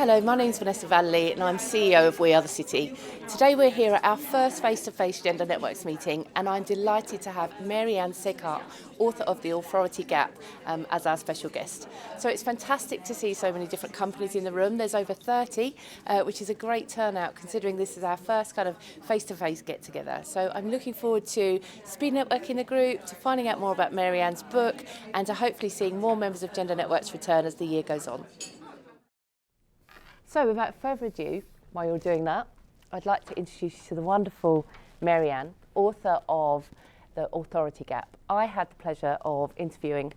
Hello, my name's Vanessa Vanley and I'm CEO of We Are the City. Today we're here at our first face-to-face Gender Networks meeting and I'm delighted to have Sieghart, author of The Authority Gap, as our special guest. So it's fantastic to see so many different companies in the room. There's over 30, which is a great turnout considering this is our first kind of face-to-face get-together. So I'm looking forward to speed networking the group, to finding out more about Marianne's book and to hopefully seeing more members of Gender Networks return as the year goes on. So without further ado, while you're doing that, I'd like to introduce you to the wonderful Marianne, author of The Authority Gap. I had the pleasure of interviewing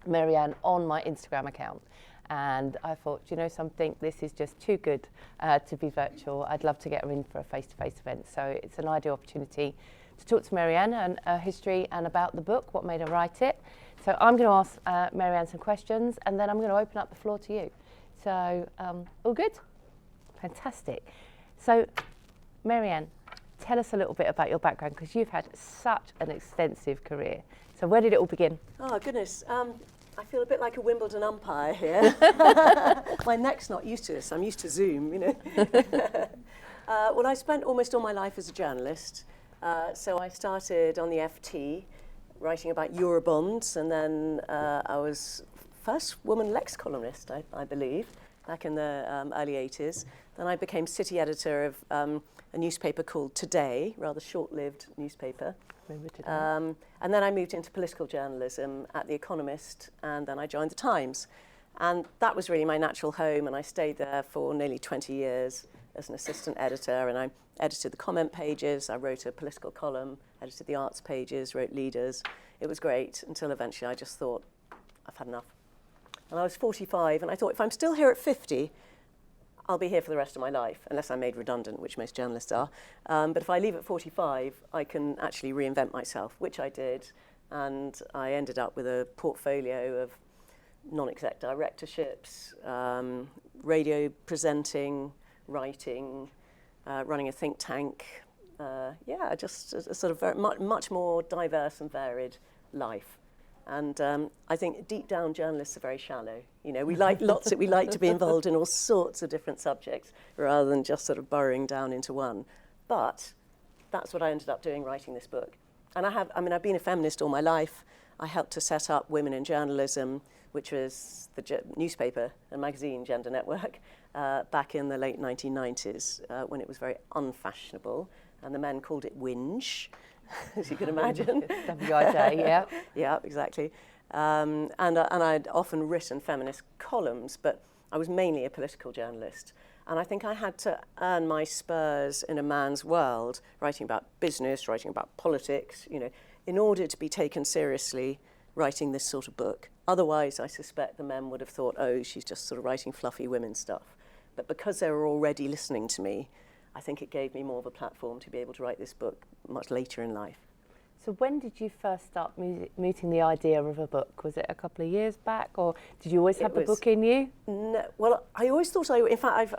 Marianne on my Instagram account and I thought, you know something, this is just too good to be virtual. I'd love to get her in for a face-to-face event. So it's an ideal opportunity to talk to Marianne and her history and about the book, what made her write it. So I'm going to ask Marianne some questions and then I'm going to open up the floor to you. So, all good? Fantastic. So, Marianne, tell us a little bit about your background because you've had such an extensive career. So, where did it all begin? Oh, goodness. I feel a bit like a Wimbledon umpire here. My neck's not used to this. I'm used to Zoom, you know. Well, I spent almost all my life as a journalist. So, I started on the FT, writing about Eurobonds, and then I was first woman Lex columnist, I believe, back in the early 80s. Then I became city editor of a newspaper called Today, rather short-lived newspaper. And then I moved into political journalism at The Economist, and then I joined The Times. And that was really my natural home, and I stayed there for nearly 20 years as an assistant editor, and I edited the comment pages, I wrote a political column, edited the arts pages, wrote leaders. It was great until eventually I just thought, I've had enough. And I was 45, and I thought, if I'm still here at 50, I'll be here for the rest of my life, unless I'm made redundant, which most journalists are. But if I leave at 45, I can actually reinvent myself, which I did. And I ended up with a portfolio of non-exec directorships, radio presenting, writing, running a think tank. Just a sort of very much more diverse and varied life. And I think deep down journalists are very shallow. You know, we like to be involved in all sorts of different subjects rather than just sort of burrowing down into one. But that's what I ended up doing, writing this book. And I've been a feminist all my life. I helped to set up Women in Journalism, which was the newspaper and magazine Gender Network, back in the late 1990s when it was very unfashionable. And the men called it whinge, as you can imagine. WIJ, yeah. Yeah, exactly. And I'd often written feminist columns, but I was mainly a political journalist. And I think I had to earn my spurs in a man's world, writing about business, writing about politics, you know, in order to be taken seriously writing this sort of book. Otherwise, I suspect the men would have thought, oh, she's just sort of writing fluffy women stuff. But because they were already listening to me, I think it gave me more of a platform to be able to write this book much later in life. So when did you first start mooting the idea of a book? Was it a couple of years back, or did you always have the book in you? No, well, I always thought in fact,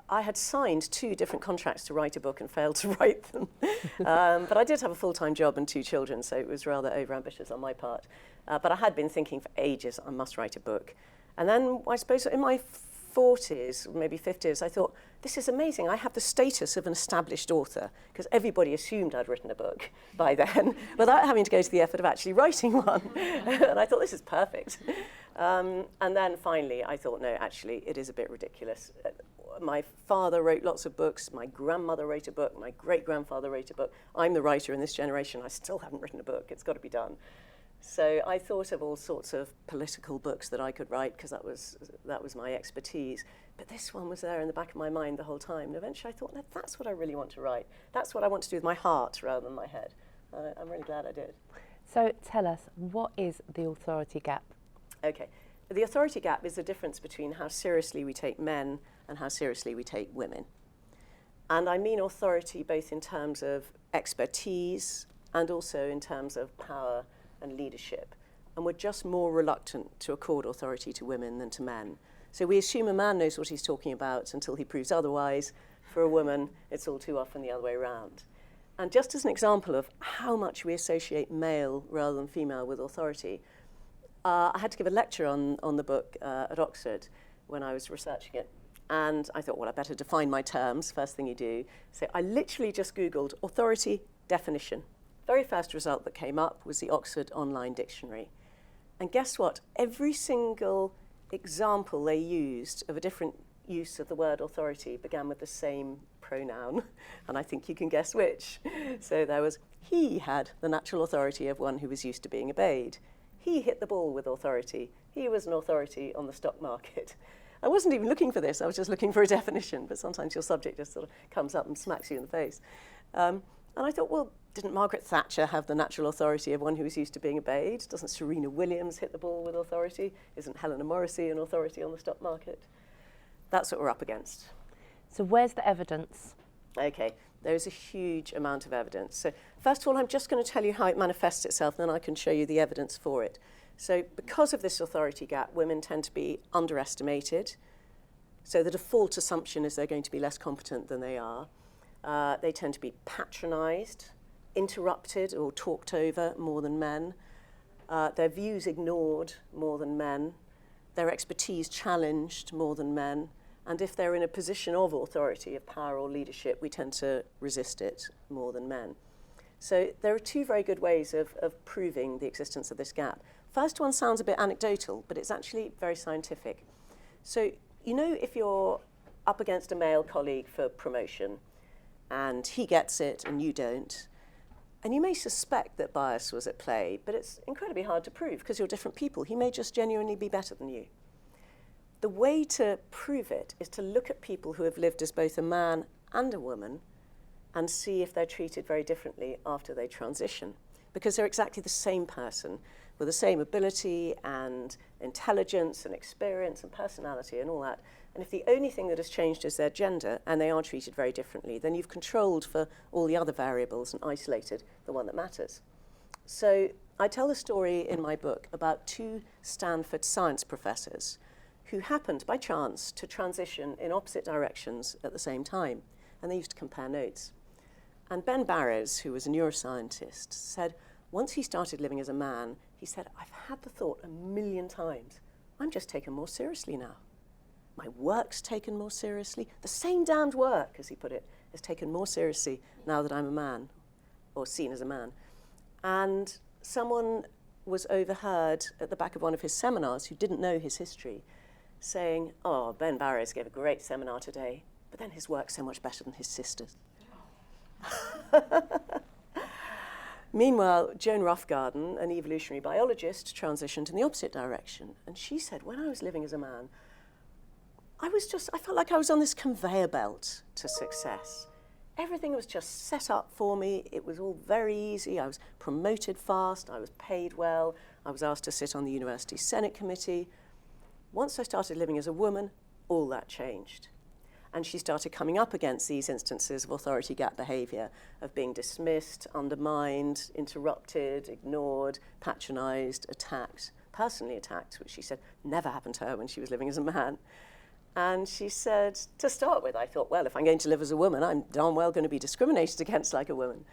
I had signed 2 different contracts to write a book and failed to write them. But I did have a full-time job and 2 children, so it was rather overambitious on my part. But I had been thinking for ages, I must write a book. And then I suppose in my 40s, maybe 50s, I thought, this is amazing. I have the status of an established author, because everybody assumed I'd written a book by then, without having to go to the effort of actually writing one. And I thought, this is perfect. And then finally, I thought, no, actually, it is a bit ridiculous. My father wrote lots of books. My grandmother wrote a book. My great-grandfather wrote a book. I'm the writer in this generation. I still haven't written a book. It's got to be done. So I thought of all sorts of political books that I could write because that was my expertise. But this one was there in the back of my mind the whole time. And eventually I thought, no, that's what I really want to write. That's what I want to do with my heart rather than my head. I'm really glad I did. So tell us, what is the authority gap? Okay. The authority gap is the difference between how seriously we take men and how seriously we take women. And I mean authority both in terms of expertise and also in terms of power and leadership. And we're just more reluctant to accord authority to women than to men. So we assume a man knows what he's talking about until he proves otherwise. For a woman, it's all too often the other way around. And just as an example of how much we associate male rather than female with authority, I had to give a lecture on the book at Oxford, when I was researching it. And I thought, well, I better define my terms, first thing you do. So I literally just Googled authority definition. Very first result that came up was the Oxford Online Dictionary. And guess what? Every single example they used of a different use of the word authority began with the same pronoun, and I think you can guess which. So there was, he had the natural authority of one who was used to being obeyed. He hit the ball with authority. He was an authority on the stock market. I wasn't even looking for this, I was just looking for a definition, but sometimes your subject just sort of comes up and smacks you in the face. And I thought, well, didn't Margaret Thatcher have the natural authority of one who was used to being obeyed? Doesn't Serena Williams hit the ball with authority? Isn't Helena Morrissey an authority on the stock market? That's what we're up against. So where's the evidence? Okay, there's a huge amount of evidence. So first of all, I'm just going to tell you how it manifests itself, and then I can show you the evidence for it. So because of this authority gap, women tend to be underestimated. So the default assumption is they're going to be less competent than they are. They tend to be patronised, interrupted or talked over more than men. Their views ignored more than men. Their expertise challenged more than men. And if they're in a position of authority, of power or leadership, we tend to resist it more than men. So there are two very good ways of proving the existence of this gap. First one sounds a bit anecdotal, but it's actually very scientific. So, you know, if you're up against a male colleague for promotion and he gets it and you don't, and you may suspect that bias was at play, but it's incredibly hard to prove because you're different people. He may just genuinely be better than you. The way to prove it is to look at people who have lived as both a man and a woman and see if they're treated very differently after they transition, because they're exactly the same person with the same ability and intelligence and experience and personality and all that. And if the only thing that has changed is their gender and they are treated very differently, then you've controlled for all the other variables and isolated the one that matters. So I tell the story in my book about two Stanford science professors who happened by chance to transition in opposite directions at the same time. And they used to compare notes. And Ben Barres, who was a neuroscientist, said once he started living as a man, he said, I've had the thought 1,000,000 times, I'm just taken more seriously now. My work's taken more seriously. The same damned work, as he put it, is taken more seriously now that I'm a man, or seen as a man. And someone was overheard at the back of one of his seminars who didn't know his history, saying, oh, Ben Barres gave a great seminar today, but then his work's so much better than his sister's. Meanwhile, Joan Roughgarden, an evolutionary biologist, transitioned in the opposite direction. And she said, when I was living as a man, I felt like I was on this conveyor belt to success. Everything was just set up for me. It was all very easy. I was promoted fast. I was paid well. I was asked to sit on the university Senate committee. Once I started living as a woman, all that changed. And she started coming up against these instances of authority gap behaviour, of being dismissed, undermined, interrupted, ignored, patronised, attacked, personally attacked, which she said never happened to her when she was living as a man. And she said, to start with, I thought, well, if I'm going to live as a woman, I'm darn well going to be discriminated against like a woman.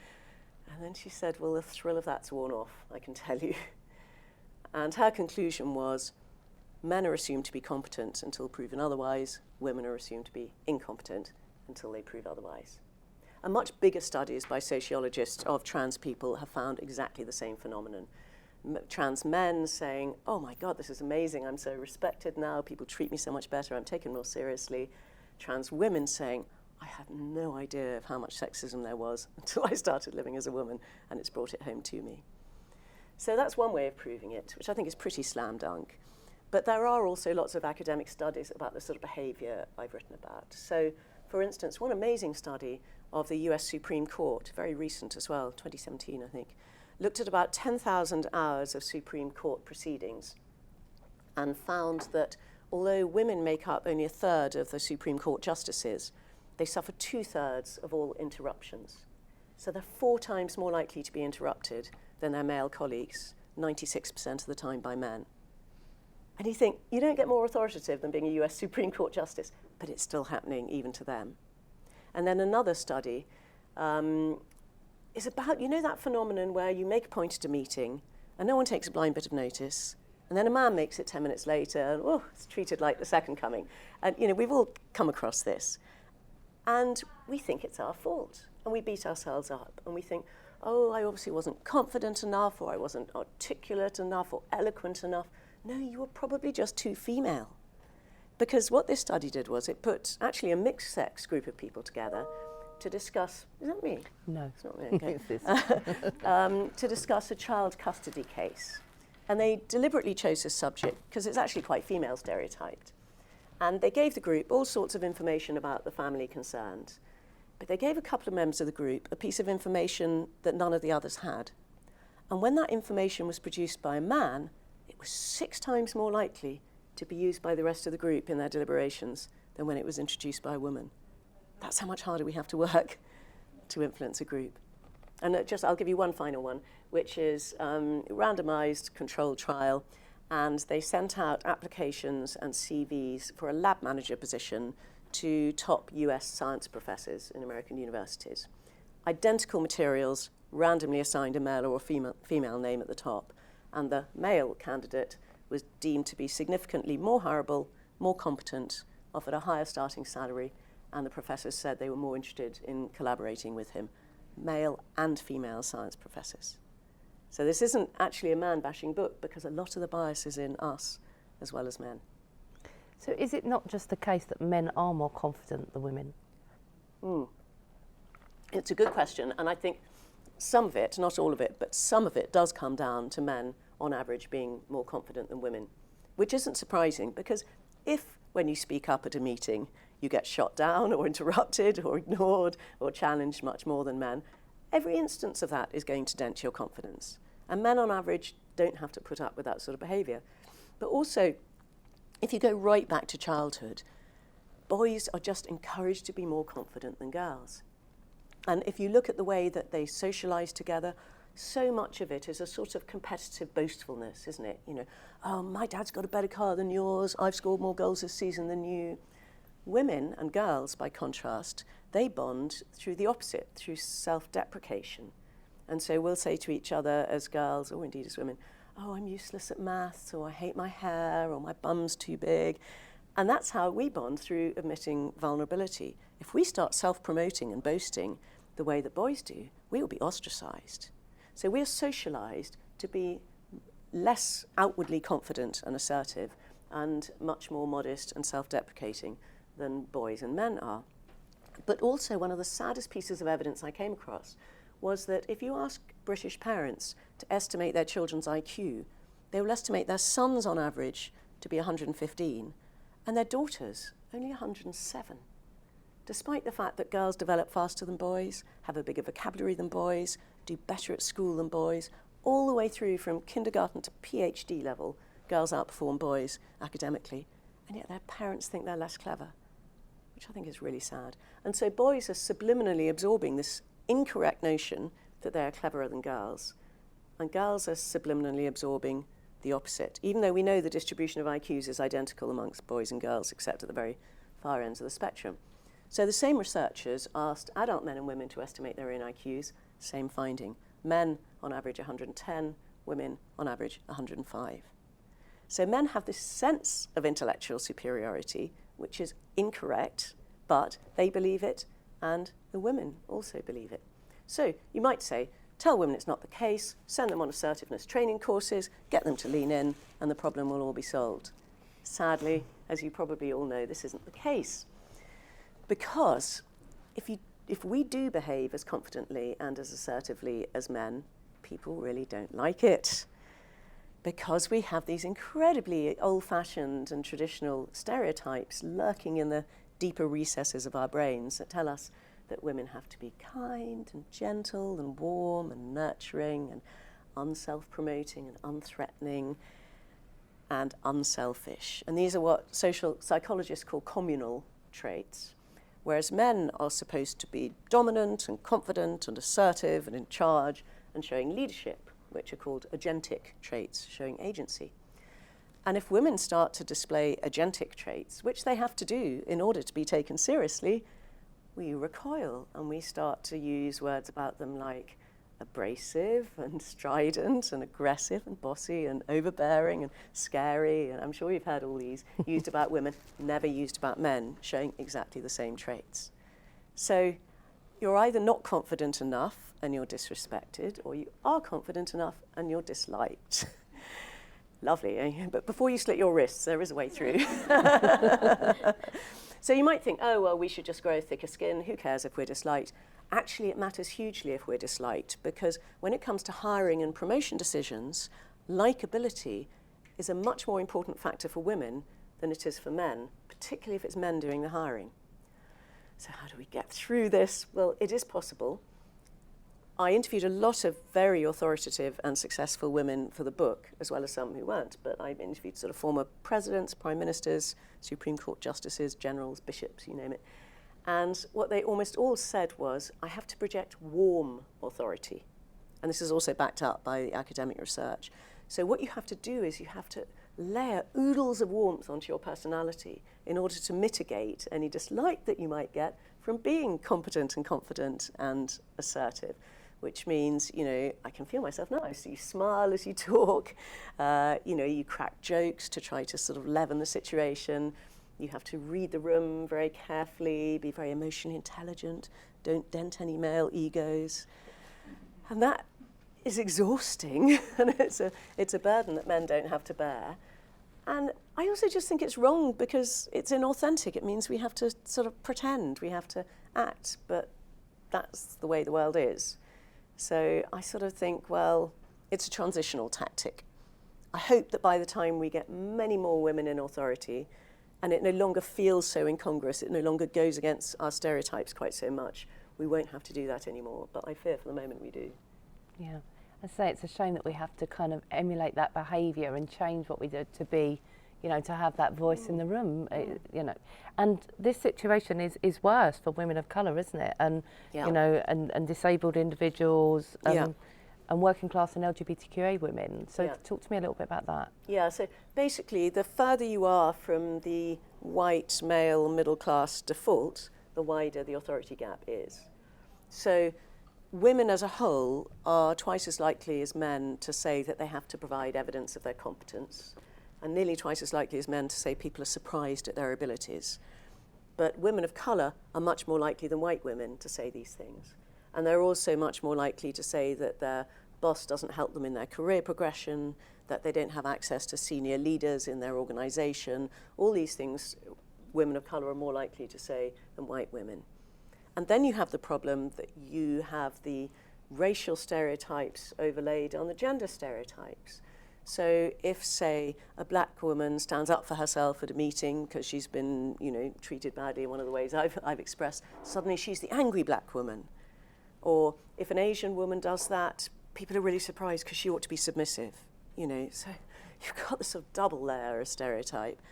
And then she said, well, the thrill of that's worn off, I can tell you. And her conclusion was, men are assumed to be competent until proven otherwise. Women are assumed to be incompetent until they prove otherwise. And much bigger studies by sociologists of trans people have found exactly the same phenomenon. Trans men saying, oh my God, this is amazing, I'm so respected now, people treat me so much better, I'm taken more seriously. Trans women saying, I had no idea of how much sexism there was until I started living as a woman, and it's brought it home to me. So that's one way of proving it, which I think is pretty slam dunk. But there are also lots of academic studies about the sort of behaviour I've written about. So, for instance, one amazing study of the US Supreme Court, very recent as well, 2017 I think, looked at about 10,000 hours of Supreme Court proceedings and found that although women make up only 1/3 of the Supreme Court justices, they suffer 2/3 of all interruptions. So they're 4 times more likely to be interrupted than their male colleagues, 96% of the time by men. And you think, you don't get more authoritative than being a US Supreme Court justice, but it's still happening even to them. And then another study is about, you know, that phenomenon where you make a point at a meeting and no one takes a blind bit of notice, And then a man makes it 10 minutes later, and it's treated like the second coming. And, we've all come across this. And we think it's our fault. And we beat ourselves up. And we think, oh, I obviously wasn't confident enough, or I wasn't articulate enough, or eloquent enough. No, you were probably just too female. Because what this study did was it put actually a mixed-sex group of people together to discuss, is that me? No. It's not me, okay. To discuss a child custody case. And they deliberately chose this subject because it's actually quite female stereotyped. And they gave the group all sorts of information about the family concerned. But they gave a couple of members of the group a piece of information that none of the others had. And when that information was produced by a man, it was 6 times more likely to be used by the rest of the group in their deliberations than when it was introduced by a woman. That's how much harder we have to work to influence a group. And I'll give you one final one, which is a randomized controlled trial. And they sent out applications and CVs for a lab manager position to top US science professors in American universities. Identical materials, randomly assigned a male or a female name at the top. And the male candidate was deemed to be significantly more hireable, more competent, offered a higher starting salary, and the professors said they were more interested in collaborating with him, male and female science professors. So this isn't actually a man-bashing book because a lot of the bias is in us as well as men. So is it not just the case that men are more confident than women? It's a good question, and I think some of it, not all of it, but some of it does come down to men on average being more confident than women, which isn't surprising because if when you speak up at a meeting you get shot down or interrupted or ignored or challenged much more than men, every instance of that is going to dent your confidence. And men on average don't have to put up with that sort of behaviour. But also, if you go right back to childhood, boys are just encouraged to be more confident than girls. And if you look at the way that they socialise together, so much of it is a sort of competitive boastfulness, isn't it? Oh, my dad's got a better car than yours, I've scored more goals this season than you. Women and girls, by contrast, they bond through the opposite, through self-deprecation. And so we'll say to each other as girls, or indeed as women, oh, I'm useless at maths, or I hate my hair, or my bum's too big. And that's how we bond, through admitting vulnerability. If we start self-promoting and boasting the way that boys do, we will be ostracised. So we are socialised to be less outwardly confident and assertive and much more modest and self-deprecating than boys and men are. But also one of the saddest pieces of evidence I came across was that if you ask British parents to estimate their children's IQ, they will estimate their sons on average to be 115 and their daughters only 107. Despite the fact that girls develop faster than boys, have a bigger vocabulary than boys, do better at school than boys, all the way through from kindergarten to PhD level, girls outperform boys academically, and yet their parents think they're less clever, which I think is really sad. And so boys are subliminally absorbing this incorrect notion that they are cleverer than girls, and girls are subliminally absorbing the opposite, even though we know the distribution of IQs is identical amongst boys and girls, except at the very far ends of the spectrum. So the same researchers asked adult men and women to estimate their own IQs, same finding. Men on average 110, women on average 105. So men have this sense of intellectual superiority, which is incorrect, but they believe it, and the women also believe it. So you might say, tell women it's not the case, send them on assertiveness training courses, get them to lean in, and the problem will all be solved. Sadly, as you probably all know, this isn't the case. Because if we do behave as confidently and as assertively as men, people really don't like it. Because we have these incredibly old-fashioned and traditional stereotypes lurking in the deeper recesses of our brains that tell us that women have to be kind and gentle and warm and nurturing and unself-promoting and unthreatening and unselfish. And these are what social psychologists call communal traits. Whereas men are supposed to be dominant and confident and assertive and in charge and showing leadership, which are called agentic traits, showing agency. And if women start to display agentic traits, which they have to do in order to be taken seriously, we recoil and we start to use words about them like, abrasive and strident and aggressive and bossy and overbearing and scary, and I'm sure you've heard all these used about women, never used about men, showing exactly the same traits. So you're either not confident enough and you're disrespected, or you are confident enough and you're disliked. Lovely, eh? But before you slit your wrists, there is a way through. So you might think, oh, well, we should just grow thicker skin. Who cares if we're disliked? Actually, it matters hugely if we're disliked, because when it comes to hiring and promotion decisions, likability is a much more important factor for women than it is for men, particularly if it's men doing the hiring. So how do we get through this? Well, it is possible. I interviewed a lot of very authoritative and successful women for the book, as well as some who weren't, but I interviewed sort of former presidents, prime ministers, Supreme Court justices, generals, bishops, you name it. And what they almost all said was, I have to project warm authority. And this is also backed up by the academic research. So what you have to do is you have to layer oodles of warmth onto your personality in order to mitigate any dislike that you might get from being competent and confident and assertive. Which means, you know, I can feel myself now. So you smile as you talk, you know, you crack jokes to try to sort of leaven the situation. You have to read the room very carefully, be very emotionally intelligent, don't dent any male egos. And that is exhausting, and it's a burden that men don't have to bear. And I also just think it's wrong because it's inauthentic. It means we have to sort of pretend, we have to act, but that's the way the world is. So I sort of think, well, it's a transitional tactic. I hope that by the time we get many more women in authority, and it no longer feels so incongruous, it no longer goes against our stereotypes quite so much, we won't have to do that anymore. But I fear for the moment we do. Yeah, I say it's a shame that we have to kind of emulate that behaviour and change what we do to be, you know, to have that voice in the room, you know. And this situation is worse for women of colour, isn't it? And, you know, and disabled individuals and working class and LGBTQA women. So talk to me a little bit about that. Yeah, so basically the further you are from the white male middle class default, the wider the authority gap is. So women as a whole are twice as likely as men to say that they have to provide evidence of their competence, and nearly twice as likely as men to say people are surprised at their abilities. But women of colour are much more likely than white women to say these things. And they're also much more likely to say that their boss doesn't help them in their career progression, that they don't have access to senior leaders in their organisation. All these things women of colour are more likely to say than white women. And then you have the problem that you have the racial stereotypes overlaid on the gender stereotypes. So if, say, a black woman stands up for herself at a meeting because she's been, you know, treated badly in one of the ways I've expressed, suddenly she's the angry black woman. Or if an Asian woman does that, people are really surprised because she ought to be submissive, you know. So you've got this sort of double layer of stereotype.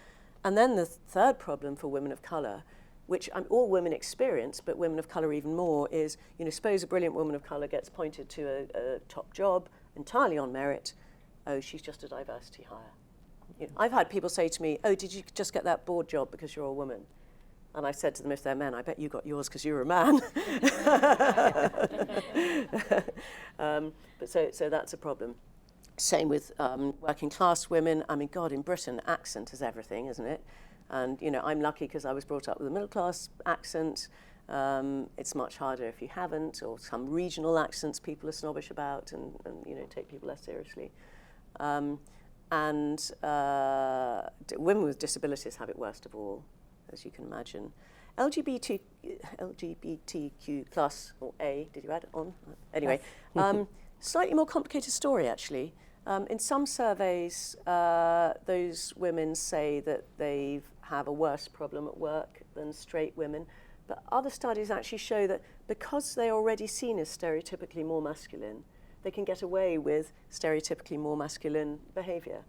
And then the third problem for women of colour, which all women experience, but women of colour even more, is, you know, suppose a brilliant woman of colour gets appointed to a top job entirely on merit. Oh, she's just a diversity hire. You know, I've had people say to me, oh, did you just get that board job because you're a woman? And I've said to them, if they're men, I bet you got yours because you're a man. But so that's a problem. Same with working class women. I mean, God, in Britain, accent is everything, isn't it? And, you know, I'm lucky because I was brought up with a middle class accent. It's much harder if you haven't, or some regional accents people are snobbish about and you know, take people less seriously. Women with disabilities have it worst of all, as you can imagine. LGBTQ plus, or A, did you add it on? Anyway, slightly more complicated story, actually. In some surveys, those women say that they have a worse problem at work than straight women. But other studies actually show that because they're already seen as stereotypically more masculine, they can get away with stereotypically more masculine behaviour.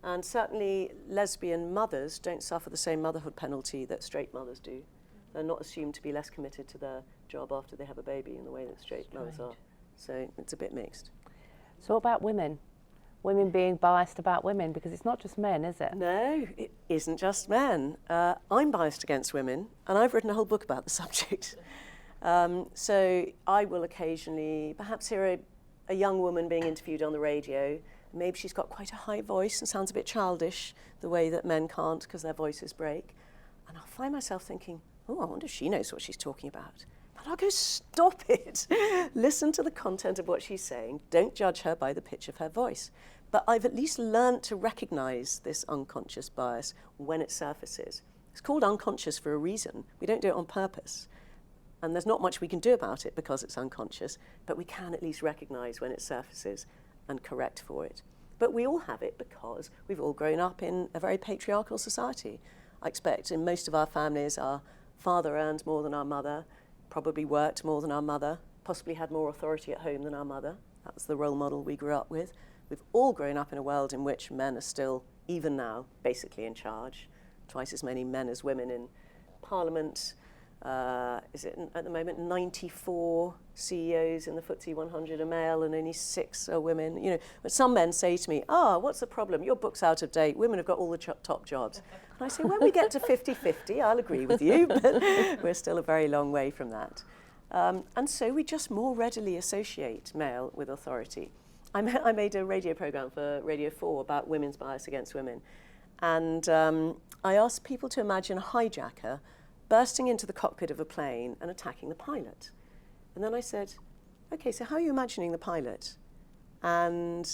And certainly lesbian mothers don't suffer the same motherhood penalty that straight mothers do. They're not assumed to be less committed to their job after they have a baby in the way that straight mothers are. So it's a bit mixed. So what about women? Women being biased about women, because it's not just men, is it? No, it isn't just men. I'm biased against women, and I've written a whole book about the subject. So I will occasionally perhaps hear a young woman being interviewed on the radio. Maybe she's got quite a high voice and sounds a bit childish, the way that men can't because their voices break. And I'll find myself thinking, oh, I wonder if she knows what she's talking about. But I'll go, stop it. Listen to the content of what she's saying. Don't judge her by the pitch of her voice. But I've at least learned to recognize this unconscious bias when it surfaces. It's called unconscious for a reason. We don't do it on purpose. And there's not much we can do about it because it's unconscious, but we can at least recognize when it surfaces and correct for it. But we all have it because we've all grown up in a very patriarchal society. I expect in most of our families, our father earned more than our mother, probably worked more than our mother, possibly had more authority at home than our mother. That was the role model we grew up with. We've all grown up in a world in which men are still, even now, basically in charge. Twice as many men as women in Parliament. Is it at the moment 94 CEOs in the FTSE 100 are male and only 6 are women? You know, but some men say to me, what's the problem? Your book's out of date. Women have got all the top jobs. And I say, when we get to 50-50, I'll agree with you, but we're still a very long way from that. And so we just more readily associate male with authority. I made a radio programme for Radio 4 about women's bias against women. And I asked people to imagine a hijacker bursting into the cockpit of a plane and attacking the pilot. And then I said, okay, so how are you imagining the pilot? And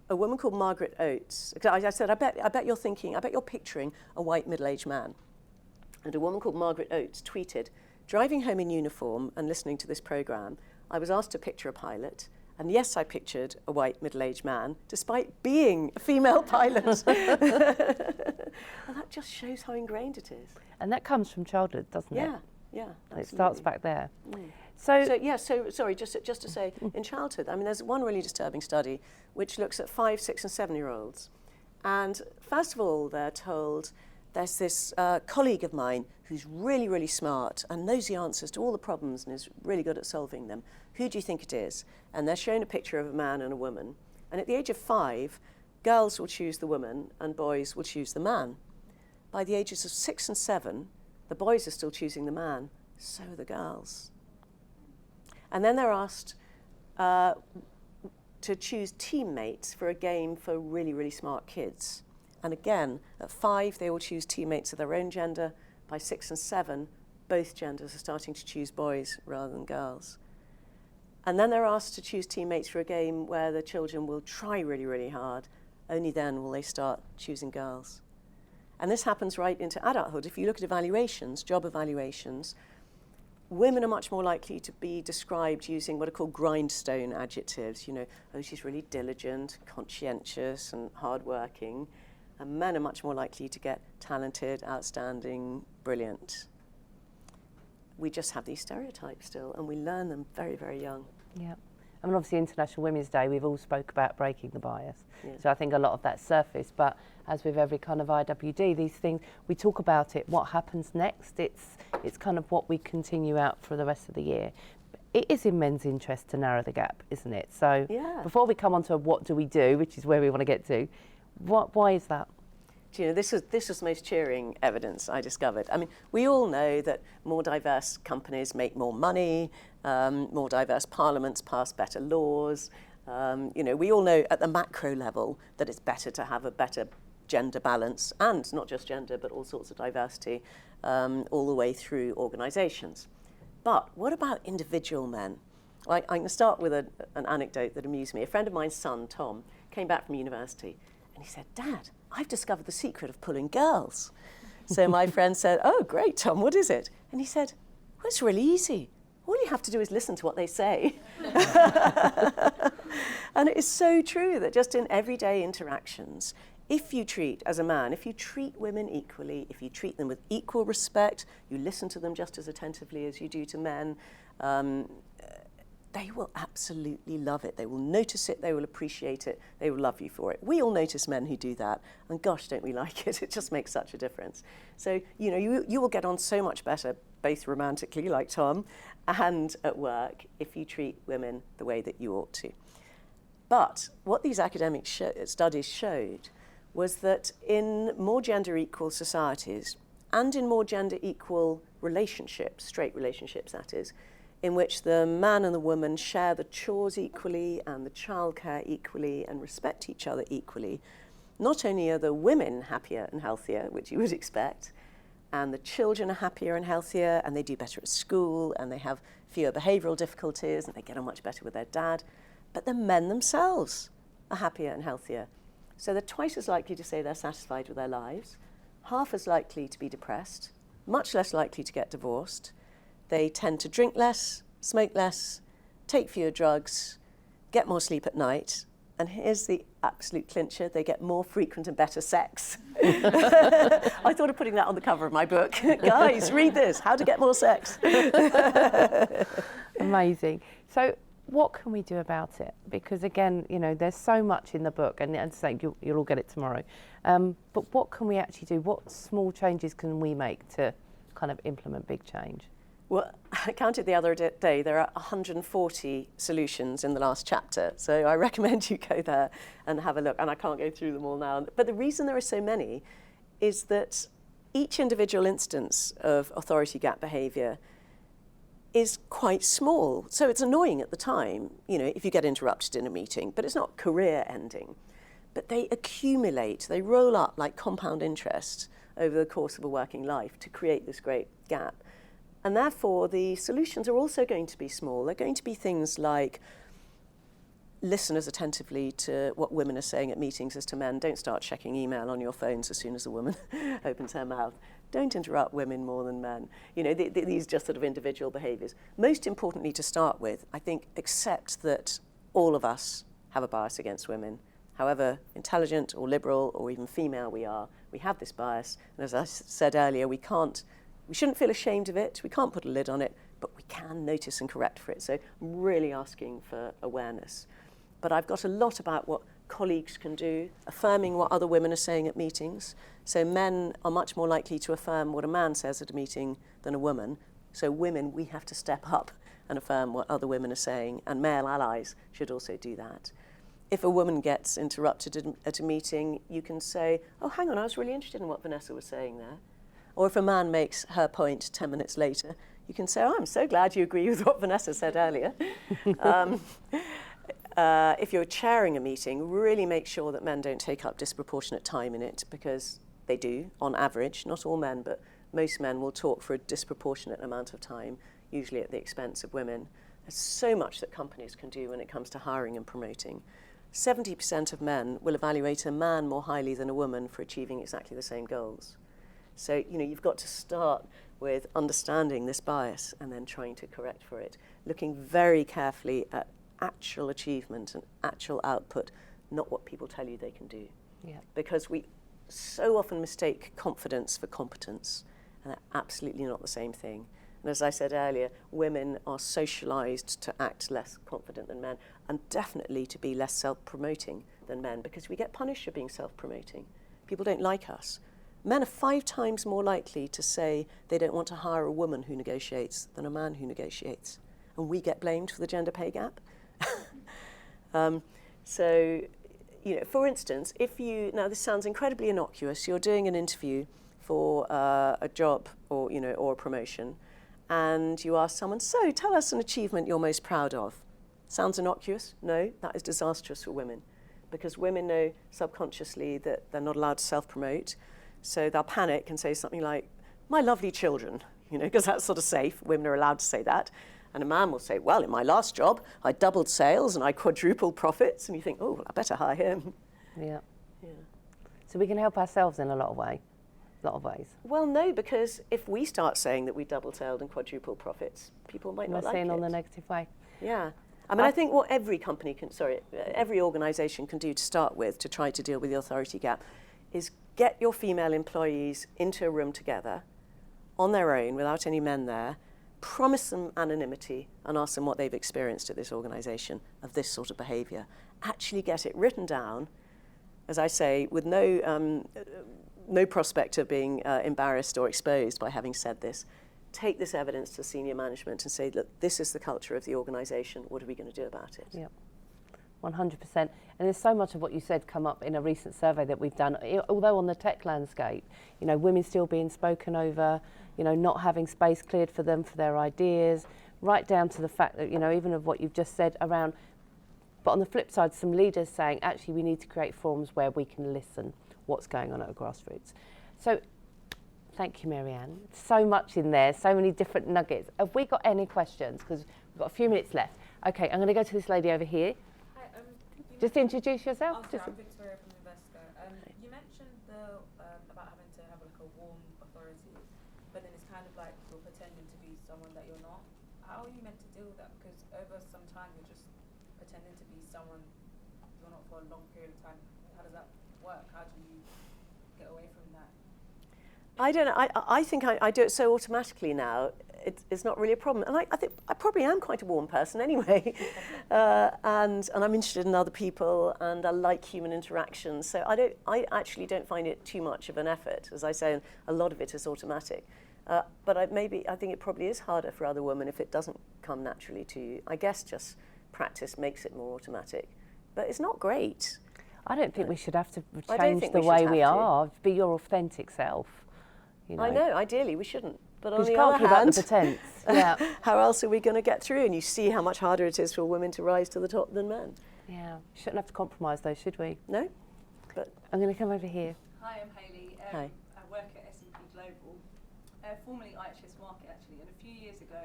a woman called Margaret Oates, I said, I bet you're picturing a white middle-aged man. And a woman called Margaret Oates tweeted, driving home in uniform and listening to this programme, I was asked to picture a pilot. And yes, I pictured a white middle-aged man, despite being a female pilot. And that just shows how ingrained it is. And that comes from childhood, doesn't it? Yeah, absolutely. It starts back there. Mm. So Sorry, just to say, in childhood, I mean, there's one really disturbing study which looks at 5, 6 and 7-year-olds. And first of all, they're told, there's this colleague of mine who's really, really smart and knows the answers to all the problems and is really good at solving them. Who do you think it is? And they're shown a picture of a man and a woman. And at the age of 5, girls will choose the woman and boys will choose the man. By the ages of 6 and 7, the boys are still choosing the man, so are the girls. And then they're asked to choose teammates for a game for really, really smart kids. And again, at 5, they will choose teammates of their own gender. By 6 and 7, both genders are starting to choose boys rather than girls. And then they're asked to choose teammates for a game where the children will try really, really hard. Only then will they start choosing girls. And this happens right into adulthood. If you look at evaluations, job evaluations, women are much more likely to be described using what are called grindstone adjectives. You know, oh, she's really diligent, conscientious, and hardworking. And men are much more likely to get talented, outstanding, brilliant. We just have these stereotypes still, and we learn them very, very young. Yeah. I mean, obviously, International Women's Day, we've all spoke about breaking the bias. Yeah. So I think a lot of that surfaced, but as with every kind of IWD, these things, we talk about it, what happens next, it's kind of what we continue out for the rest of the year. It is in men's interest to narrow the gap, isn't it? So before we come on to what do we do, which is where we want to get to, why is that? Do you know, this was the most cheering evidence I discovered. I mean, we all know that more diverse companies make more money, more diverse parliaments pass better laws. You know, we all know at the macro level that it's better to have a better gender balance, and not just gender, but all sorts of diversity, all the way through organisations. But what about individual men? I can start with an anecdote that amused me. A friend of mine's son, Tom, came back from university, and he said, "Dad, I've discovered the secret of pulling girls." So my friend said, "Oh, great, Tom, what is it?" And he said, "Well, it's really easy. All you have to do is listen to what they say." And it is so true that just in everyday interactions, if you treat, as a man, if you treat women equally, if you treat them with equal respect, you listen to them just as attentively as you do to men, they will absolutely love it. They will notice it, they will appreciate it, they will love you for it. We all notice men who do that, and gosh, don't we like it? It just makes such a difference. So, you know, you will get on so much better, both romantically, like Tom, and at work, if you treat women the way that you ought to. But what these academic studies showed was that in more gender equal societies, and in more gender equal relationships, straight relationships that is, in which the man and the woman share the chores equally and the childcare equally and respect each other equally, not only are the women happier and healthier, which you would expect, and the children are happier and healthier, and they do better at school, and they have fewer behavioural difficulties, and they get on much better with their dad, but the men themselves are happier and healthier. So they're twice as likely to say they're satisfied with their lives, half as likely to be depressed, much less likely to get divorced. They tend to drink less, smoke less, take fewer drugs, get more sleep at night, and here's the absolute clincher, they get more frequent and better sex. I thought of putting that on the cover of my book. Guys, read this, How to Get More Sex. Amazing. So what can we do about it? Because again, you know, there's so much in the book, and say you'll all get it tomorrow. But what can we actually do? What small changes can we make to kind of implement big change? Well, I counted the other day, there are 140 solutions in the last chapter. So I recommend you go there and have a look. And I can't go through them all now. But the reason there are so many is that each individual instance of authority gap behaviour is quite small. So it's annoying at the time, you know, if you get interrupted in a meeting, but it's not career ending. But they accumulate, they roll up like compound interest over the course of a working life to create this great gap. And therefore, the solutions are also going to be small. They're going to be things like listen as attentively to what women are saying at meetings as to men. Don't start checking email on your phones as soon as a woman opens her mouth. Don't interrupt women more than men. You know, these just sort of individual behaviours. Most importantly, to start with, I think accept that all of us have a bias against women. However intelligent or liberal or even female we are, we have this bias. And as I said earlier, we shouldn't feel ashamed of it, we can't put a lid on it, but we can notice and correct for it. So I'm really asking for awareness. But I've got a lot about what colleagues can do, affirming what other women are saying at meetings. So men are much more likely to affirm what a man says at a meeting than a woman. So women, we have to step up and affirm what other women are saying, and male allies should also do that. If a woman gets interrupted at a meeting, you can say, oh, hang on, I was really interested in what Vanessa was saying there. Or if a man makes her point 10 minutes later, you can say, oh, I'm so glad you agree with what Vanessa said earlier. If you're chairing a meeting, really make sure that men don't take up disproportionate time in it, because they do, on average. Not all men, but most men will talk for a disproportionate amount of time, usually at the expense of women. There's so much that companies can do when it comes to hiring and promoting. 70% of men will evaluate a man more highly than a woman for achieving exactly the same goals. So, you know, you've got to start with understanding this bias and then trying to correct for it, looking very carefully at actual achievement and actual output, not what people tell you they can do. Yeah. Because we so often mistake confidence for competence, and they're absolutely not the same thing. And as I said earlier, women are socialised to act less confident than men, and definitely to be less self-promoting than men, because we get punished for being self-promoting. People don't like us. Men are 5 times more likely to say they don't want to hire a woman who negotiates than a man who negotiates. And we get blamed for the gender pay gap. So, you know, for instance, now this sounds incredibly innocuous, you're doing an interview for a job or a promotion, and you ask someone, so tell us an achievement you're most proud of. Sounds innocuous? No, that is disastrous for women, because women know subconsciously that they're not allowed to self-promote. So they'll panic and say something like, my lovely children, because that's sort of safe. Women are allowed to say that. And a man will say, well, in my last job, I doubled sales and I quadrupled profits. And you think, oh, well, I better hire him. Yeah. So we can help ourselves in a lot of ways. Well, no, because if we start saying that we doubled sales and quadrupled profits, people might not like it. We're saying on the negative way. Yeah. I mean, I think what every organisation can do to start with to try to deal with the authority gap is get your female employees into a room together on their own without any men there, promise them anonymity and ask them what they've experienced at this organisation of this sort of behaviour. Actually get it written down, as I say, with no prospect of being embarrassed or exposed by having said this. Take this evidence to senior management and say, look, this is the culture of the organisation. What are we going to do about it? Yep. 100%. And there's so much of what you said come up in a recent survey that we've done. Although on the tech landscape, you know, women still being spoken over, you know, not having space cleared for them for their ideas, right down to the fact that, you know, even of what you've just said around. But on the flip side, some leaders saying, actually, we need to create forums where we can listen what's going on at a grassroots. So, thank you, Marianne. So much in there, so many different nuggets. Have we got any questions? Because we've got a few minutes left. Okay, I'm going to go to this lady over here. Hi, just introduce yourself. I'm Victoria from Invesco. You mentioned about having to have like a warm authority, but then it's kind of like you're pretending to be someone that you're not. How are you meant to deal with that? Because over some time you're just pretending to be someone you're not for a long period of time. How does that work? How do you get away from that? I don't know. I think I do it so automatically now. It's not really a problem. And I think I probably am quite a warm person anyway. And I'm interested in other people, and I like human interaction. So I actually don't find it too much of an effort. As I say, a lot of it is automatic. But I think it probably is harder for other women if it doesn't come naturally to you. I guess just practice makes it more automatic. But it's not great. I don't think we should have to change the way we are. Be your authentic self. You know. I know, ideally we shouldn't. But on the can't other keep up hand, the pretense. Yeah. How else are we going to get through? And you see how much harder it is for women to rise to the top than men. Yeah, shouldn't have to compromise though, should we? No? But I'm going to come over here. Hi, I'm Hayley. Hi. I work at S&P Global, formerly IHS Market actually, and a few years ago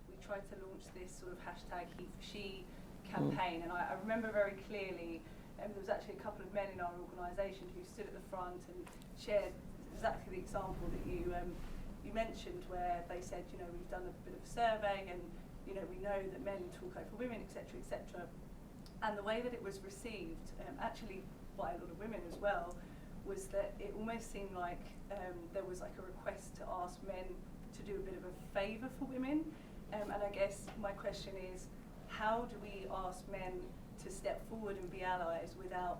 we tried to launch this sort of hashtag He for She campaign, and I remember very clearly there was actually a couple of men in our organisation who stood at the front and shared exactly the example that you mentioned, where they said, you know, we've done a bit of a survey and, you know, we know that men talk over women, etc., etc. And the way that it was received, actually by a lot of women as well, was that it almost seemed like there was like a request to ask men to do a bit of a favour for women. And I guess my question is, how do we ask men to step forward and be allies without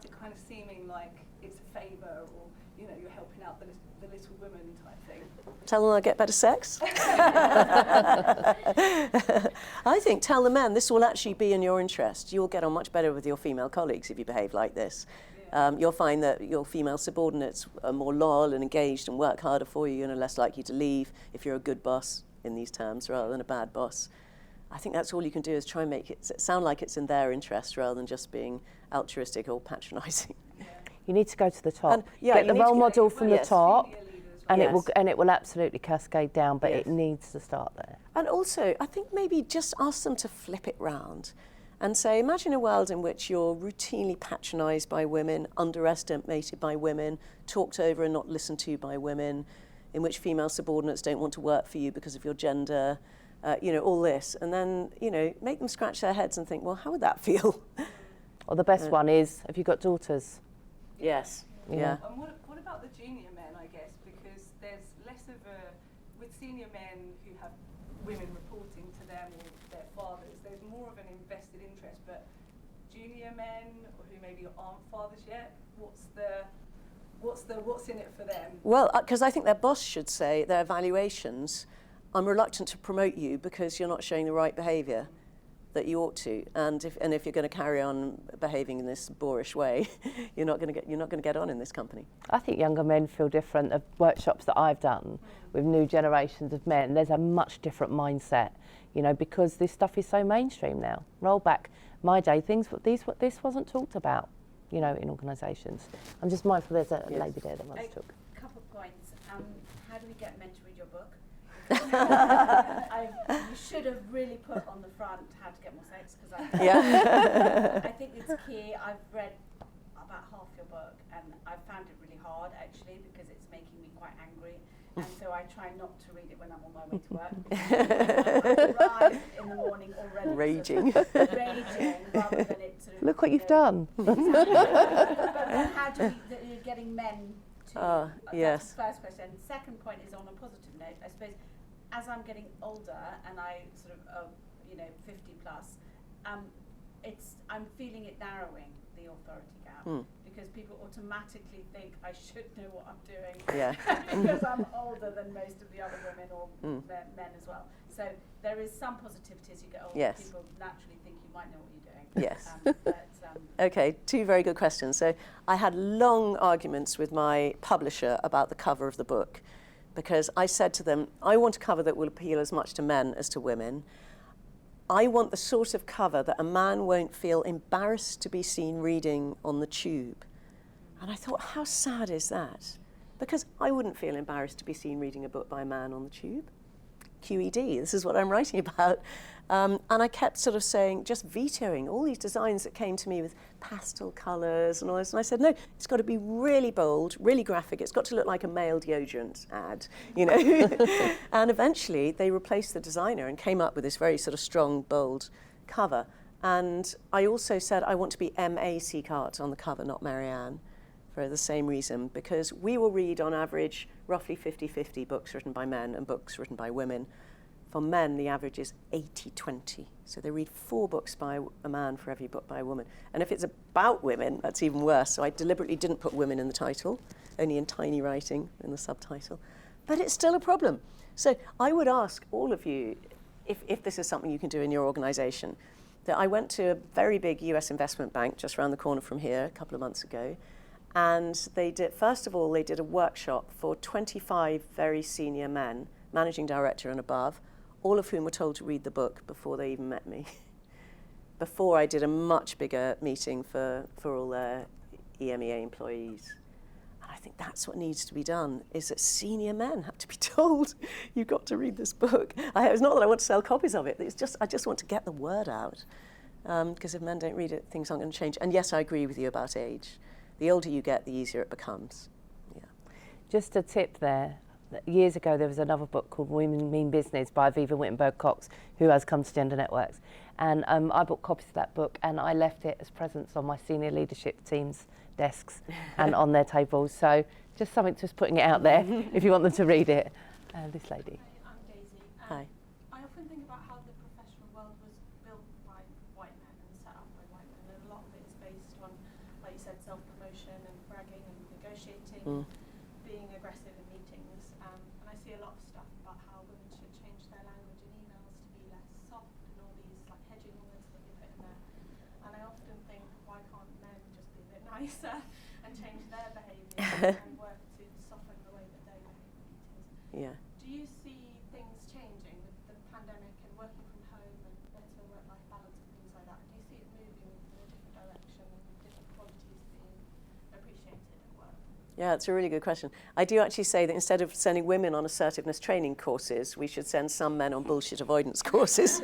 it kind of seeming like it's a favour, or, you know, you're helping out the little women type thing? tell them I get better sex. I think tell the men this will actually be in your interest. You'll get on much better with your female colleagues if you behave like this. You'll find that your female subordinates are more loyal and engaged and work harder for you and are less likely to leave if you're a good boss in these terms rather than a bad boss. I think that's all you can do, is try and make it sound like it's in their interest rather than just being altruistic or patronising. You need to go to the top. And, yeah, get the role model from the top, and Yes. it will absolutely cascade down. But Yes. it needs to start there. And also, I think maybe just ask them to flip it round and say, imagine a world in which you're routinely patronised by women, underestimated by women, talked over and not listened to by women, in which female subordinates don't want to work for you because of your gender, all this. And then, make them scratch their heads and think, well, how would that feel? Or the best one is, have you got daughters? Yes. You Yeah. know. And what about the junior men, I guess, because there's less of with senior men who have women reporting to them or their fathers, there's more of an invested interest, but junior men who maybe aren't fathers yet, what's in it for them? Well, because I think their boss should say, their evaluations, I'm reluctant to promote you because you're not showing the right behaviour that you ought to, and if you're going to carry on behaving in this boorish way, you're not going to get on in this company. I think younger men feel different. The workshops that I've done with new generations of men, there's a much different mindset, because this stuff is so mainstream now. Roll back my day, this wasn't talked about, in organisations. I'm just mindful there's a lady there that wants to talk. A couple of points. How do we get men to read your book? You should have really put on the front how to get more sex, because I think it's key. I've read about half your book and I found it really hard actually, because it's making me quite angry, and so I try not to read it when I'm on my way to work. I arrive in the morning already Raging. raging rather than it sort of, Look what you've done. But then how do you're getting men to yes. That's the first question. Second point is on a positive note, I suppose. As I'm getting older and I sort of 50 plus, I'm feeling it narrowing, the authority gap, because people automatically think I should know what I'm doing, Yeah. because I'm older than most of the other women or men as well. So there is some positivity as you get older. Yes. People naturally think you might know what you're doing. Yes. But Okay, two very good questions. So I had long arguments with my publisher about the cover of the book, because I said to them, I want a cover that will appeal as much to men as to women. I want the sort of cover that a man won't feel embarrassed to be seen reading on the tube. And I thought, how sad is that? Because I wouldn't feel embarrassed to be seen reading a book by a man on the tube. QED, this is what I'm writing about. And I kept sort of saying, just vetoing all these designs that came to me with pastel colours and all this. And I said, no, it's got to be really bold, really graphic. It's got to look like a male deodorant ad, you know. And eventually they replaced the designer and came up with this very sort of strong, bold cover. And I also said, I want to be M.A. Sieghart on the cover, not Marianne, for the same reason, because we will read on average roughly 50-50 books written by men and books written by women. For men, the average is 80-20. So they read 4 books by a man for every book by a woman. And if it's about women, that's even worse. So I deliberately didn't put women in the title, only in tiny writing in the subtitle. But it's still a problem. So I would ask all of you, if this is something you can do in your organization, that I went to a very big US investment bank just around the corner from here a couple of months ago. And they did, first of all, they did a workshop for 25 very senior men, managing director and above, all of whom were told to read the book before they even met me. Before I did a much bigger meeting for all their EMEA employees. And I think that's what needs to be done, is that senior men have to be told, you've got to read this book. It's not that I want to sell copies of it, it's just, I just want to get the word out. Because if men don't read it, things aren't going to change. And yes, I agree with you about age. The older you get, the easier it becomes. Yeah. Just a tip there. Years ago, there was another book called Women Mean Business by Viva Wittenberg-Cox, who has come to Gender Networks. And I bought copies of that book, and I left it as presents on my senior leadership team's desks and on their tables. So just something, just putting it out there if you want them to read it. This lady. Hi, I'm Daisy. Hi. I often think about how the professional world was built by white men and set up by white men, and a lot of it is based on, like you said, self-promotion and bragging and negotiating, being aggressive in meetings. And I see a lot of stuff about how women should change their language in emails to be less soft and all these like hedging words that we put in there. And I often think, why can't men just be a bit nicer and change their behaviour and work to soften the way that they behave in meetings? Yeah. Do you see things changing with the pandemic and working from home and better work-life balance and things like that? Do you see it moving in a different direction and different qualities being appreciated at work? Yeah, it's a really good question. I do actually say that instead of sending women on assertiveness training courses, we should send some men on bullshit avoidance courses.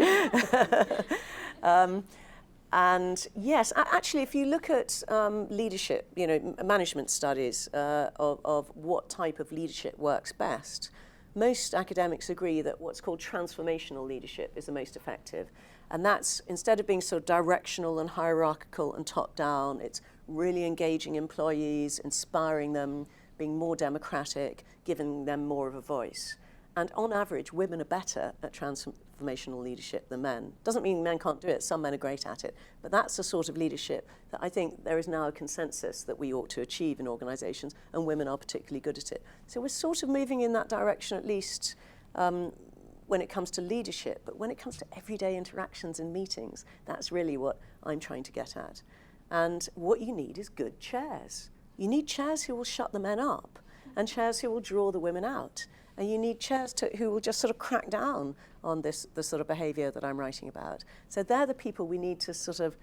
And yes, actually, if you look at leadership, you know, management studies of what type of leadership works best, most academics agree that what's called transformational leadership is the most effective. And that's, instead of being sort of directional and hierarchical and top-down, it's really engaging employees, inspiring them, being more democratic, giving them more of a voice. And on average, women are better at transformational leadership than men. Doesn't mean men can't do it, some men are great at it. But that's the sort of leadership that I think there is now a consensus that we ought to achieve in organisations, and women are particularly good at it. So we're sort of moving in that direction, at least when it comes to leadership. But when it comes to everyday interactions and meetings, that's really what I'm trying to get at. And what you need is good chairs. You need chairs who will shut the men up, and chairs who will draw the women out. And you need chairs who will just sort of crack down on the sort of behaviour that I'm writing about. So they're the people we need to sort of,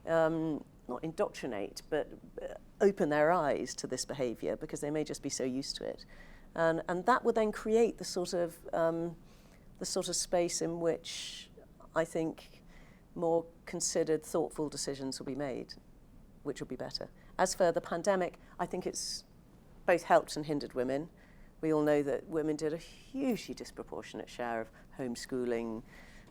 not indoctrinate, but open their eyes to this behaviour, because they may just be so used to it. And that would then create the sort of space in which I think more considered, thoughtful decisions will be made, which will be better. As for the pandemic, I think it's both helped and hindered women. We all know that women did a hugely disproportionate share of homeschooling,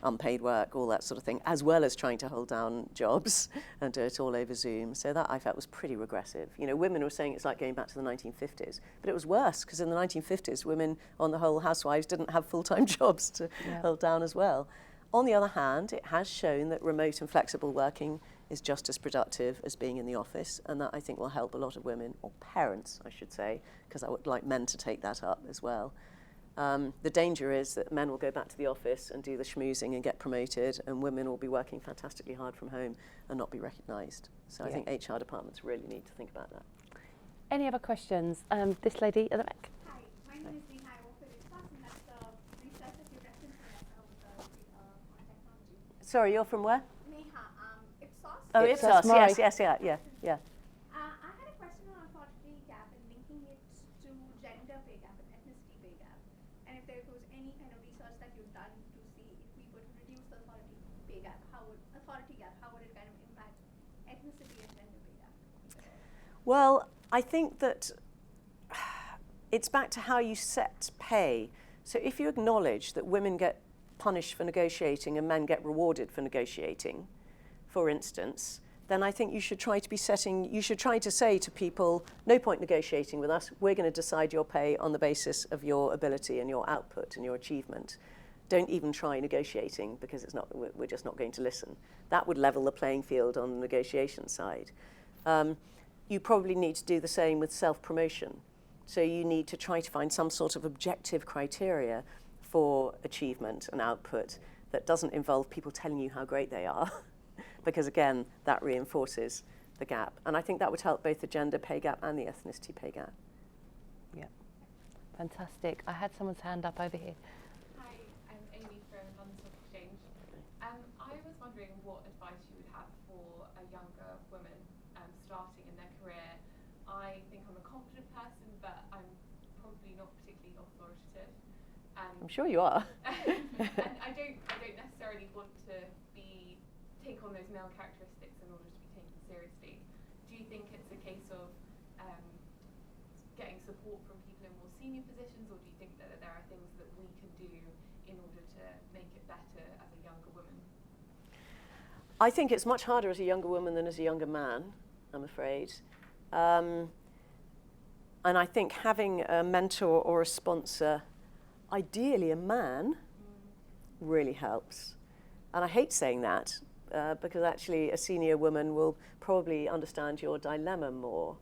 unpaid work, all that sort of thing, as well as trying to hold down jobs and do it all over Zoom. So that I felt was pretty regressive. You know, women were saying it's like going back to the 1950s, but it was worse, because in the 1950s, women, on the whole, housewives, didn't have full-time jobs to hold down as well. On the other hand, it has shown that remote and flexible working is just as productive as being in the office, and that I think will help a lot of women, or parents, I should say, because I would like men to take that up as well. The danger is that men will go back to the office and do the schmoozing and get promoted, and women will be working fantastically hard from home and not be recognised. So I think HR departments really need to think about that. Any other questions? This lady at the back. Hi, my name is Neha. I work with Ipsos, and that's the research that you referenced on technology. Sorry, you're from where? Neha, Ipsos. Oh, Ipsos, Ipsos. Murray. Yes, yeah. I had a question on authority gap and linking it to gender pay gap and ethnicity pay gap, and if there was any kind of research that you've done to see if we were to reduce the authority pay gap, how would it kind of impact ethnicity and gender pay gap? Well, I think that it's back to how you set pay. So if you acknowledge that women get punished for negotiating and men get rewarded for negotiating, for instance, then I think you should try to say to people, no point negotiating with us, we're going to decide your pay on the basis of your ability and your output and your achievement. Don't even try negotiating because we're just not going to listen. That would level the playing field on the negotiation side. You probably need to do the same with self-promotion. So you need to try to find some sort of objective criteria for achievement and output that doesn't involve people telling you how great they are, because again, that reinforces the gap. And I think that would help both the gender pay gap and the ethnicity pay gap. Yeah, fantastic. I had someone's hand up over here. Hi, I'm Amy from London Stock Exchange. I was wondering what advice you would have for a younger woman starting in their career. I think I'm a confident person, but I'm probably not particularly authoritative. I'm sure you are. And I don't necessarily want to take on those male characteristics in order to be taken seriously. Do you think it's a case of getting support from people in more senior positions, or do you think that there are things that we can do in order to make it better as a younger woman? I think it's much harder as a younger woman than as a younger man, I'm afraid. And I think having a mentor or a sponsor, ideally a man, really helps. And I hate saying that because actually a senior woman will probably understand your dilemma more.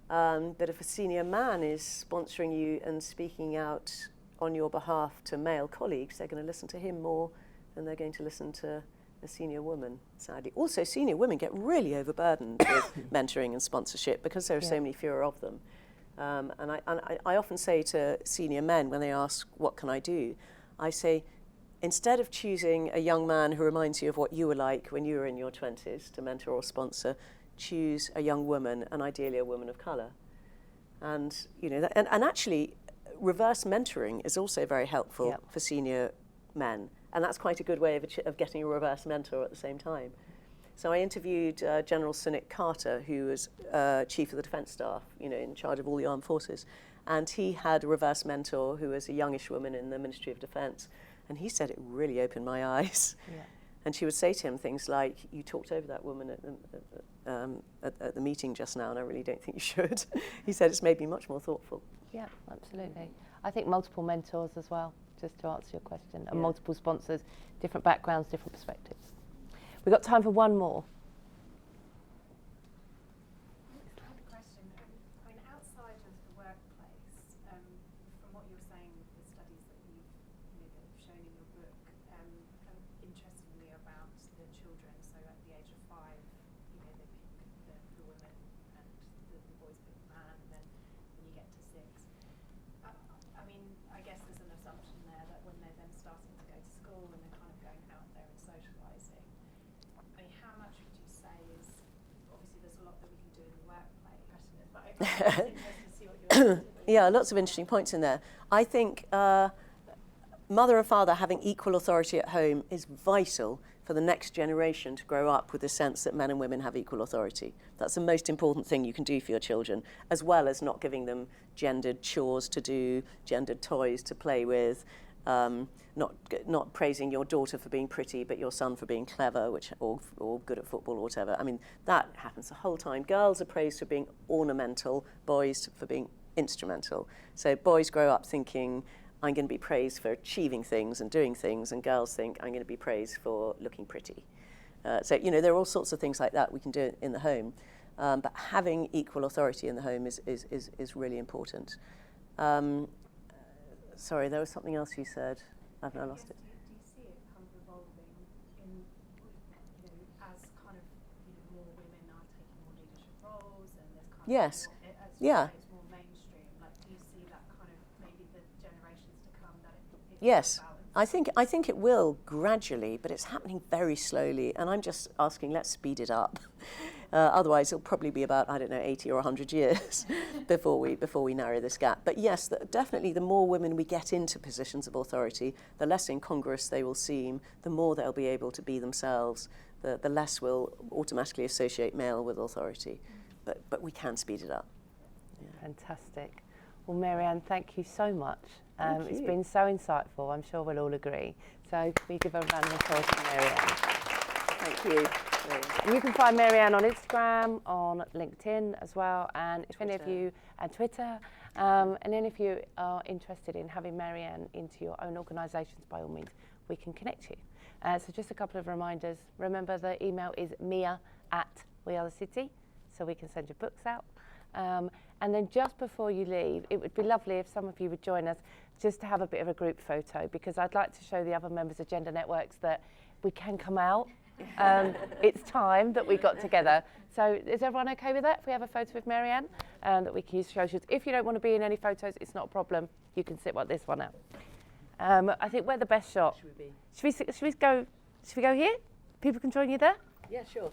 But if a senior man is sponsoring you and speaking out on your behalf to male colleagues, they're going to listen to him more than they're going to listen to a senior woman, sadly. Also, senior women get really overburdened with mentoring and sponsorship because there are so many fewer of them. And I often say to senior men when they ask, what can I do? I say, instead of choosing a young man who reminds you of what you were like when you were in your 20s to mentor or sponsor, choose a young woman, and ideally a woman of colour. And, you know, and actually, reverse mentoring is also very helpful for senior men. And that's quite a good way of getting a reverse mentor at the same time. So I interviewed General Sieghart Carter, who was Chief of the Defence Staff, you know, in charge of all the armed forces. And he had a reverse mentor who was a youngish woman in the Ministry of Defence. And he said it really opened my eyes. Yeah. And she would say to him things like, you talked over that woman at the meeting just now, and I really don't think you should. He said it's made me much more thoughtful. Yeah, absolutely. I think multiple mentors as well, just to answer your question, and multiple sponsors, different backgrounds, different perspectives. We've got time for one more. I have a question. I mean, outside of the workplace, from what you're saying with the studies that you've shown in your book, interestingly about the children, so at the age of 5, they pick the women and the boys pick the man, and then when you get to 6. I mean, I guess there's an assumption there that when they're then starting to go to school and they're kind of going out there and socialising, I mean, how much would you say is, obviously there's a lot that we can do in the workplace, but it's interesting to see what you're doing. Yeah, lots of interesting points in there. I think mother and father having equal authority at home is vital for the next generation to grow up with the sense that men and women have equal authority. That's the most important thing you can do for your children, as well as not giving them gendered chores to do, gendered toys to play with, not praising your daughter for being pretty, but your son for being clever, or good at football or whatever. I mean, that happens the whole time. Girls are praised for being ornamental, boys for being instrumental. So boys grow up thinking, I'm going to be praised for achieving things and doing things, and girls think I'm going to be praised for looking pretty. So, there are all sorts of things like that we can do in the home. But having equal authority in the home is really important. Sorry, there was something else you said. I've now lost it. Do you see it kind of evolving in, as kind of, more women are taking more leadership roles and there's kind Yes. of more, as Yeah. it's more mainstream? Like, do you see that kind of maybe the generations to come that it's Yes. more balanced? I think it will gradually, but it's happening very slowly, and I'm just asking, let's speed it up. Otherwise, it'll probably be about, I don't know, 80 or 100 years before we narrow this gap. But yes, definitely the more women we get into positions of authority, the less incongruous they will seem, the more they'll be able to be themselves, the less we'll automatically associate male with authority. But we can speed it up. Yeah. Fantastic. Well, Marianne, thank you so much. Thank It's you. been so insightful. I'm sure we'll all agree. So can we give a round of applause to Marianne? Thank you. And you can find Marianne on Instagram, on LinkedIn as well, and if any of Twitter. you, and Twitter, and any of you are interested in having Marianne into your own organisations, by all means, we can connect you. So just a couple of reminders. Remember, the email is mia@wearethecity, so we can send your books out. And then just before you leave, it would be lovely if some of you would join us just to have a bit of a group photo, because I'd like to show the other members of Gender Networks that we can come out. It's time that we got together. So is everyone okay with that? If we have a photo with Marianne that we can use socials. If you don't want to be in any photos, it's not a problem. You can sit like this one out. I think we're the best shot. Should we be? Should we go here? People can join you there? Yeah, sure.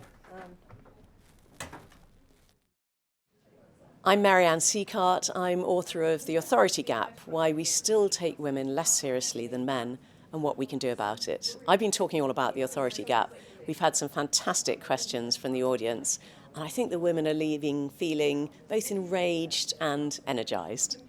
I'm Marianne Sieghart. I'm author of The Authority Gap, Why We Still Take Women Less Seriously Than Men and What We Can Do About It. I've been talking all about the authority gap. We've had some fantastic questions from the audience, and I think the women are leaving feeling both enraged and energised.